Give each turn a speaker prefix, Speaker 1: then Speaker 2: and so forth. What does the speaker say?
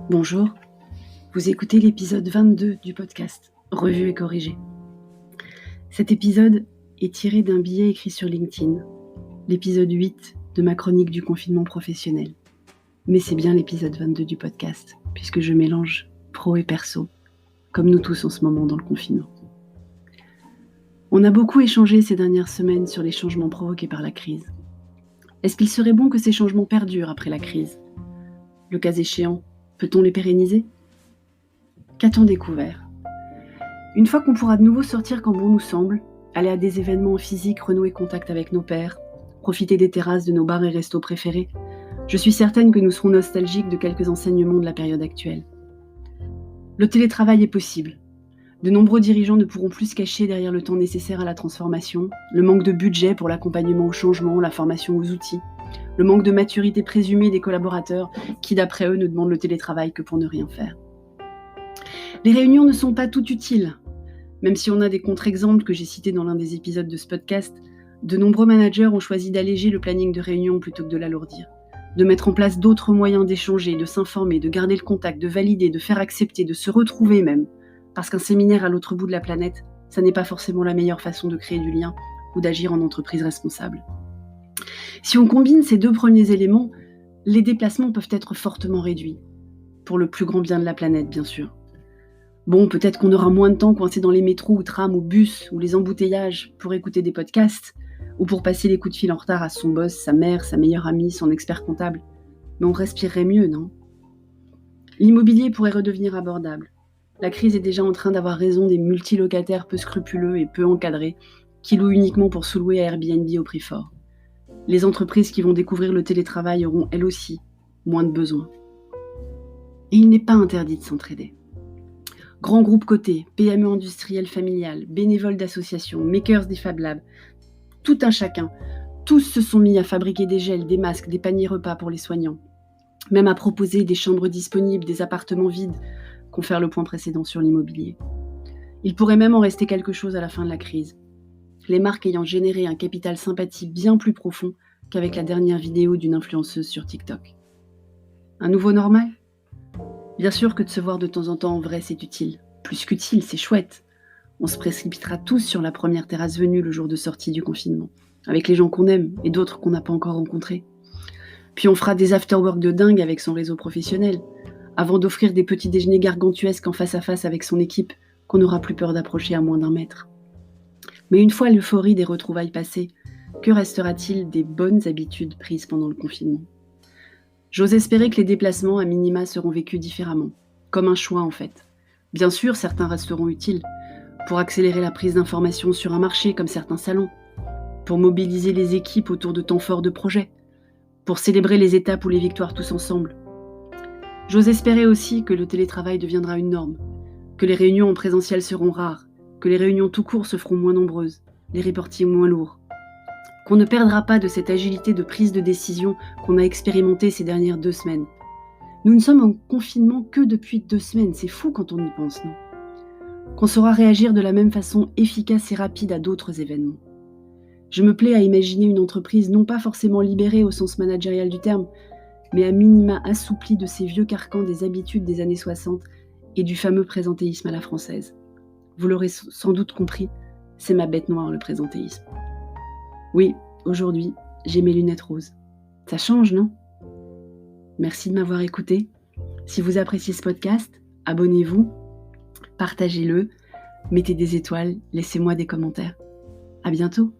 Speaker 1: Bonjour, vous écoutez l'épisode 22 du podcast Revu et corrigé. Cet épisode est tiré d'un billet écrit sur LinkedIn, l'épisode 8 de ma chronique du confinement professionnel. Mais c'est bien l'épisode 22 du podcast, puisque je mélange pro et perso, comme nous tous en ce moment dans le confinement. On a beaucoup échangé ces dernières semaines sur les changements provoqués par la crise. Est-ce qu'il serait bon que ces changements perdurent après la crise ? Le cas échéant, peut-on les pérenniser ? Qu'a-t-on découvert ? Une fois qu'on pourra de nouveau sortir quand bon nous semble, aller à des événements physiques, renouer contact avec nos pairs, profiter des terrasses de nos bars et restos préférés, je suis certaine que nous serons nostalgiques de quelques enseignements de la période actuelle. Le télétravail est possible. De nombreux dirigeants ne pourront plus se cacher derrière le temps nécessaire à la transformation, le manque de budget pour l'accompagnement au changement, la formation aux outils, le manque de maturité présumée des collaborateurs qui, d'après eux, ne demandent le télétravail que pour ne rien faire. Les réunions ne sont pas toutes utiles. Même si on a des contre-exemples que j'ai cités dans l'un des épisodes de ce podcast, de nombreux managers ont choisi d'alléger le planning de réunion plutôt que de l'alourdir, de mettre en place d'autres moyens d'échanger, de s'informer, de garder le contact, de valider, de faire accepter, de se retrouver même. Parce qu'un séminaire à l'autre bout de la planète, ça n'est pas forcément la meilleure façon de créer du lien ou d'agir en entreprise responsable. Si on combine ces deux premiers éléments, les déplacements peuvent être fortement réduits. Pour le plus grand bien de la planète, bien sûr. Bon, peut-être qu'on aura moins de temps coincé dans les métros ou trams ou bus ou les embouteillages pour écouter des podcasts ou pour passer les coups de fil en retard à son boss, sa mère, sa meilleure amie, son expert comptable. Mais on respirerait mieux, non ? L'immobilier pourrait redevenir abordable. La crise est déjà en train d'avoir raison des multilocataires peu scrupuleux et peu encadrés qui louent uniquement pour sous-louer à Airbnb au prix fort. Les entreprises qui vont découvrir le télétravail auront, elles aussi, moins de besoins. Et il n'est pas interdit de s'entraider. Grands groupes cotés, PME industrielles familiales, bénévoles d'associations, makers des Fab Labs, tout un chacun, tous se sont mis à fabriquer des gels, des masques, des paniers repas pour les soignants, même à proposer des chambres disponibles, des appartements vides, qu'on fait le point précédent sur l'immobilier. Il pourrait même en rester quelque chose à la fin de la crise. Les marques ayant généré un capital sympathie bien plus profond qu'avec la dernière vidéo d'une influenceuse sur TikTok. Un nouveau normal ? Bien sûr que de se voir de temps en temps en vrai, c'est utile. Plus qu'utile, c'est chouette. On se précipitera tous sur la première terrasse venue le jour de sortie du confinement, avec les gens qu'on aime et d'autres qu'on n'a pas encore rencontrés. Puis on fera des after-work de dingue avec son réseau professionnel, avant d'offrir des petits déjeuners gargantuesques en face à face avec son équipe qu'on n'aura plus peur d'approcher à moins d'1 mètre. Mais une fois l'euphorie des retrouvailles passées, que restera-t-il des bonnes habitudes prises pendant le confinement ? J'ose espérer que les déplacements à minima seront vécus différemment, comme un choix en fait. Bien sûr, certains resteront utiles, pour accélérer la prise d'informations sur un marché comme certains salons, pour mobiliser les équipes autour de temps forts de projets, pour célébrer les étapes ou les victoires tous ensemble. J'ose espérer aussi que le télétravail deviendra une norme, que les réunions en présentiel seront rares, que les réunions tout court se feront moins nombreuses, les reportings moins lourds, qu'on ne perdra pas de cette agilité de prise de décision qu'on a expérimentée ces dernières 2 semaines. Nous ne sommes en confinement que depuis 2 semaines, c'est fou quand on y pense, non ? Qu'on saura réagir de la même façon efficace et rapide à d'autres événements. Je me plais à imaginer une entreprise non pas forcément libérée au sens managérial du terme, mais à minima assouplie de ces vieux carcans des habitudes des années 60 et du fameux présentéisme à la française. Vous l'aurez sans doute compris, c'est ma bête noire, le présentéisme. Oui, aujourd'hui, j'ai mes lunettes roses. Ça change, non ? Merci de m'avoir écouté. Si vous appréciez ce podcast, abonnez-vous, partagez-le, mettez des étoiles, laissez-moi des commentaires. À bientôt.